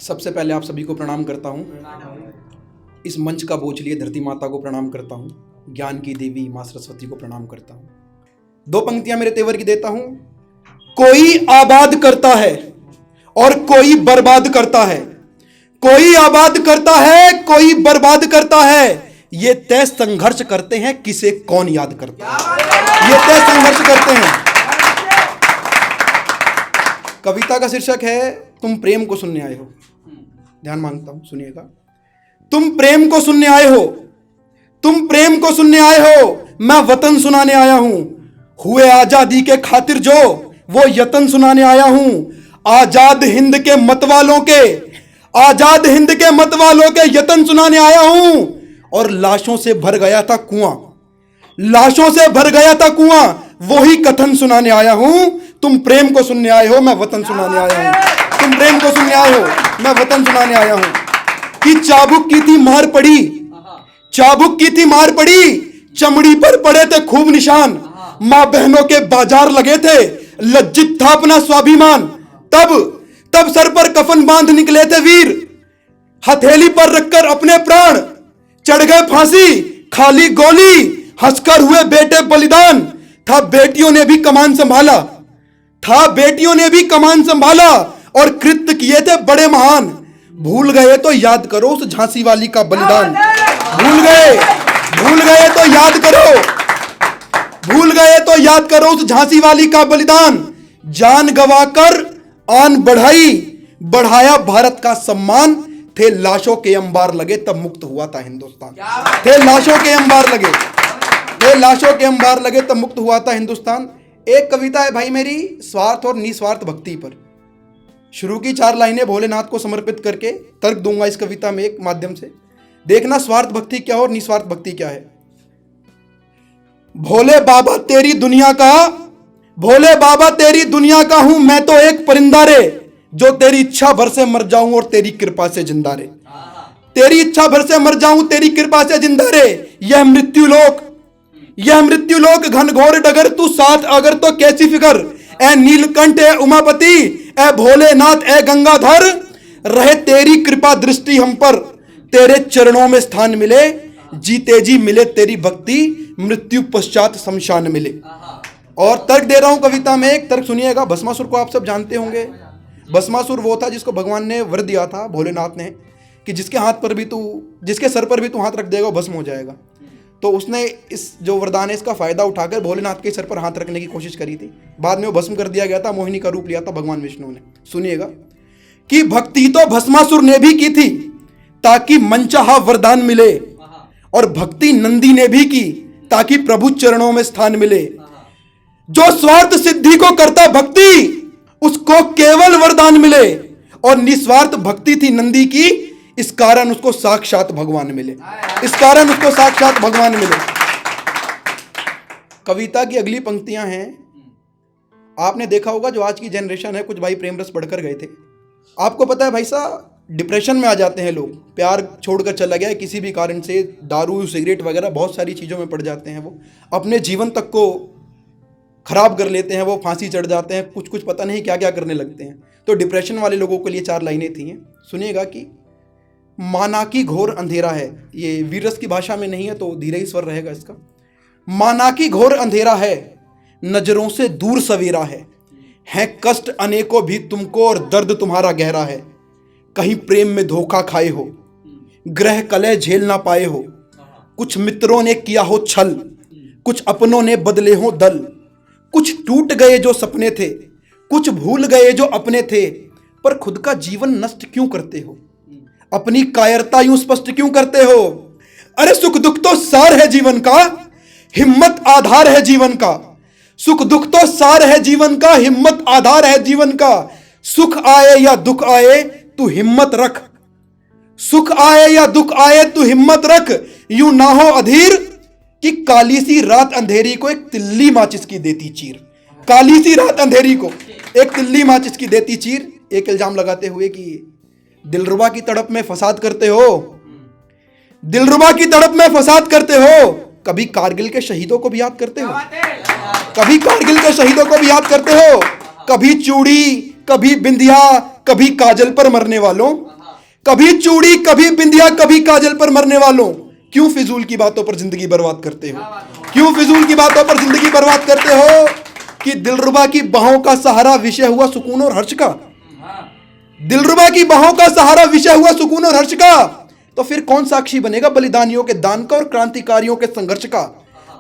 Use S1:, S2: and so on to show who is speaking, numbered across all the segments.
S1: सबसे पहले आप सभी को प्रणाम करता हूँ। इस मंच का बोझ लिए धरती माता को प्रणाम करता हूँ। ज्ञान की देवी माँ सरस्वती को प्रणाम करता हूँ। दो पंक्तियां मेरे तेवर की देता हूँ। कोई आबाद करता है और कोई बर्बाद करता है, कोई आबाद करता है कोई बर्बाद करता है, ये तय संघर्ष करते हैं किसे कौन याद करता है, ये तय संघर्ष करते हैं। कविता का शीर्षक है तुम प्रेम को सुनने आए हो। ध्यान मांगता हूं, सुनिएगा। तुम प्रेम को सुनने आए हो, तुम प्रेम को सुनने आए हो, मैं वतन सुनाने आया हूं। हुए आजादी के खातिर जो वो यतन सुनाने आया हूं। आजाद हिंद के मतवालों के, आजाद हिंद के मतवालों के यतन सुनाने आया हूं। और लाशों से भर गया था कुआं, लाशों से भर गया था कुआं, वही कथन सुनाने आया हूं। तुम प्रेम को सुनने आए हो, मैं वतन सुनाने आया हूं। तुम प्रेम को सुनने आए हो, मैं वतन सुनाने आया हूं। कि चाबुक की थी मार पड़ी, चाबुक की थी मार पड़ी, चमड़ी पर पड़े थे खूब निशान। मां बहनों के बाजार लगे थे, लज्जित था अपना स्वाभिमान। तब सर पर कफन बांध निकले थे वीर, हथेली पर रखकर अपने प्राण चढ़ गए फांसी। खाली गोली हंसकर हुए बेटे बलिदान। था बेटियों ने भी कमान संभाला, था बेटियों ने भी कमान संभाला, और कृत्य किए थे बड़े महान। भूल गए तो याद करो उस झांसी वाली का बलिदान। भूल गए तो याद करो, भूल गए तो याद करो उस झांसी वाली का बलिदान। जान गवाकर आन बढ़ाई, बढ़ाया भारत का सम्मान। थे लाशों के अंबार लगे तब मुक्त हुआ था हिंदुस्तान। थे लाशों के अंबार लगे, थे लाशों के अंबार लगे तब मुक्त हुआ था हिंदुस्तान। एक कविता है भाई मेरी स्वार्थ और निस्वार्थ भक्ति पर। शुरू की 4 लाइनें भोलेनाथ को समर्पित करके तर्क दूंगा इस कविता में एक माध्यम से। देखना स्वार्थ भक्ति क्या हो और निस्वार्थ भक्ति क्या है। भोले बाबा तेरी दुनिया का, भोले बाबा तेरी दुनिया का हूं मैं तो एक परिंदा रे, जो तेरी इच्छा भर से मर जाऊं और तेरी कृपा से जिंदा रे। तेरी इच्छा भर से मर जाऊं तेरी कृपा से जिंदा रे। यह मृत्युलोक, यह मृत्युलोक घनघोर डगर, तू साथ अगर तो कैसी फिकर। ए नीलकंठ ए उमापति, ए भोलेनाथ ए गंगाधर, रहे तेरी कृपा दृष्टि हम पर, तेरे चरणों में स्थान मिले। जीते जी मिले तेरी भक्ति, मृत्यु पश्चात शमशान मिले। और तर्क दे रहा हूं कविता में, एक तर्क सुनिएगा। भस्मासुर को आप सब जानते होंगे। भस्मासुर वो था जिसको भगवान ने वर दिया था, भोलेनाथ ने, कि जिसके हाथ पर भी तू, जिसके सर पर भी तू हाथ रख देगा वो भस्म हो जाएगा। तो उसने इस जो वरदान है इसका फायदा उठाकर भोलेनाथ के सर पर हाथ रखने की कोशिश करी थी। बाद में वो भस्म कर दिया गया था, मोहिनी का रूप लिया था भगवान विष्णु ने। सुनिएगा कि भक्ति तो भस्मासुर ने भी की थी ताकि मनचाहा वरदान मिले, और भक्ति नंदी ने भी की ताकि प्रभु चरणों में स्थान मिले। जो स्वार्थ सिद्धि को करता भक्ति, उसको केवल वरदान मिले, और निस्वार्थ भक्ति थी नंदी की, इस कारण उसको साक्षात भगवान मिले, इस कारण उसको साक्षात भगवान मिले। कविता की अगली पंक्तियां हैं। आपने देखा होगा जो आज की जनरेशन है, कुछ भाई प्रेम रस पढ़कर गए थे। आपको पता है भाई साहब डिप्रेशन में आ जाते हैं लोग, प्यार छोड़कर चला गया किसी भी कारण से, दारू सिगरेट वगैरह बहुत सारी चीज़ों में पड़ जाते हैं। वो अपने जीवन तक को खराब कर लेते हैं, वो फांसी चढ़ जाते हैं, कुछ पता नहीं क्या क्या करने लगते हैं। तो डिप्रेशन वाले लोगों के लिए 4 लाइनें थी। सुनिएगा कि माना की घोर अंधेरा है, ये वीररस की भाषा में नहीं है तो धीरे ही स्वर रहेगा इसका। माना की घोर अंधेरा है, नजरों से दूर सवेरा है कष्ट अनेकों भी तुमको और दर्द तुम्हारा गहरा है। कहीं प्रेम में धोखा खाए हो, ग्रह कलह झेल ना पाए हो, कुछ मित्रों ने किया हो छल, कुछ अपनों ने बदले हो दल। कुछ टूट गए जो सपने थे, कुछ भूल गए जो अपने थे, पर खुद का जीवन नष्ट क्यों करते हो, अपनी कायरता यूं स्पष्ट क्यों करते हो। अरे सुख दुख तो सार है जीवन का, हिम्मत आधार है जीवन का। सुख दुख तो सार है जीवन का, हिम्मत आधार है जीवन का। सुख आए या दुख आए तू हिम्मत रख, सुख आए या दुख आए तू हिम्मत रख। यूं ना हो अधीर कि काली सी रात अंधेरी को एक तिल्ली माचिस की देती चीर। काली सी रात अंधेरी को एक तिल्ली माचिस की देती चीर। एक इल्जाम लगाते हुए कि दिलरुबा की तड़प में फसाद करते हो, दिलरुबा की तड़प में फसाद करते हो। कभी कारगिल के शहीदों को भी याद करते हो, कभी कारगिल के शहीदों को भी याद करते हो। कभी चूड़ी कभी बिंदिया कभी काजल पर मरने वालों, कभी चूड़ी कभी बिंदिया कभी काजल पर मरने वालों, क्यों फिजूल की बातों पर जिंदगी बर्बाद करते हो? क्यों फिजूल की बातों पर जिंदगी बर्बाद करते हो? कि दिलरुबा की बाहों का सहारा विषय हुआ सुकून और हर्ष का, दिलरुबा की बाहों का सहारा विषय हुआ सुकून और हर्ष का, तो फिर कौन साक्षी बनेगा बलिदानियों के दान का और क्रांतिकारियों के संघर्ष का?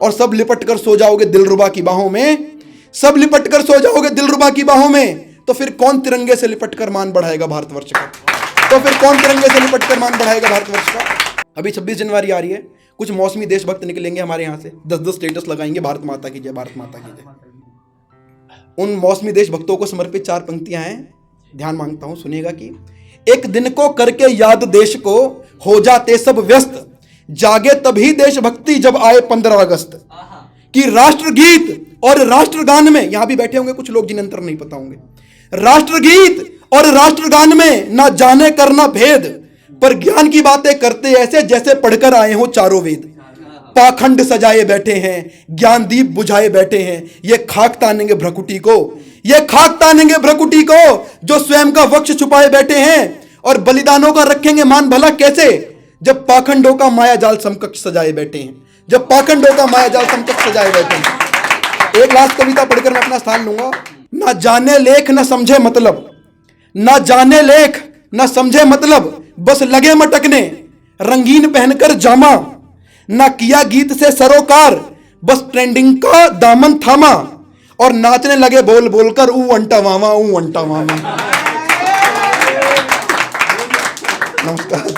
S1: और सब लिपट कर सो जाओगे दिलरुबा की बाहों में, सब लिपट कर सो जाओगे दिलरुबा की बाहों में, तो फिर कौन तिरंगे से लिपट कर मान बढ़ाएगा भारतवर्ष का? तो फिर कौन तिरंगे से लिपट कर मान बढ़ाएगा भारतवर्ष का? अभी 26 जनवरी आ रही है, कुछ मौसमी देशभक्त निकलेंगे हमारे यहाँ से, 10-10 स्टेटस लगाएंगे, भारत माता की जय, भारत माता की जय। उन मौसमी देशभक्तों को समर्पित 4 पंक्तियां हैं, ध्यान मांगता हूं, सुनिएगा कि एक दिन को करके याद देश को, हो जाते सब व्यस्त, जागे तभी देशभक्ति जब आए 15 अगस्त। कि राष्ट्रगीत और राष्ट्रगान में, यहां भी बैठे होंगे कुछ लोग जिन्हें अंतर नहीं पता होंगे, राष्ट्रगीत और राष्ट्रगान में ना जाने करना भेद, पर ज्ञान की बातें करते ऐसे जैसे पढ़कर आए हो चारों वेद। पाखंड सजाए बैठे हैं, ज्ञान दीप बुझाए बैठे हैं, ये खाक तानेंगे भ्रकुटी को, ये खाक तानेंगे भ्रकुटी को, जो स्वयं का वक्ष छुपाए बैठे हैं। और बलिदानों का रखेंगे मान भला कैसे, जब पाखंडों का माया जाल समकक्ष सजाए बैठे हैं, जब पाखंडों का माया जाल समकक्ष सजाए बैठे हैं। एक लास्ट कविता पढ़कर मैं अपना स्थान लूंगा। ना जाने लेख न समझे मतलब, ना जाने लेख न समझे मतलब, बस लगे मटकने रंगीन पहनकर जामा, ना किया गीत से सरोकार, बस ट्रेंडिंग का दामन थामा, और नाचने लगे बोल बोलकर ऊ अंटा वामा, ऊ अंटा वामा। नमस्कार।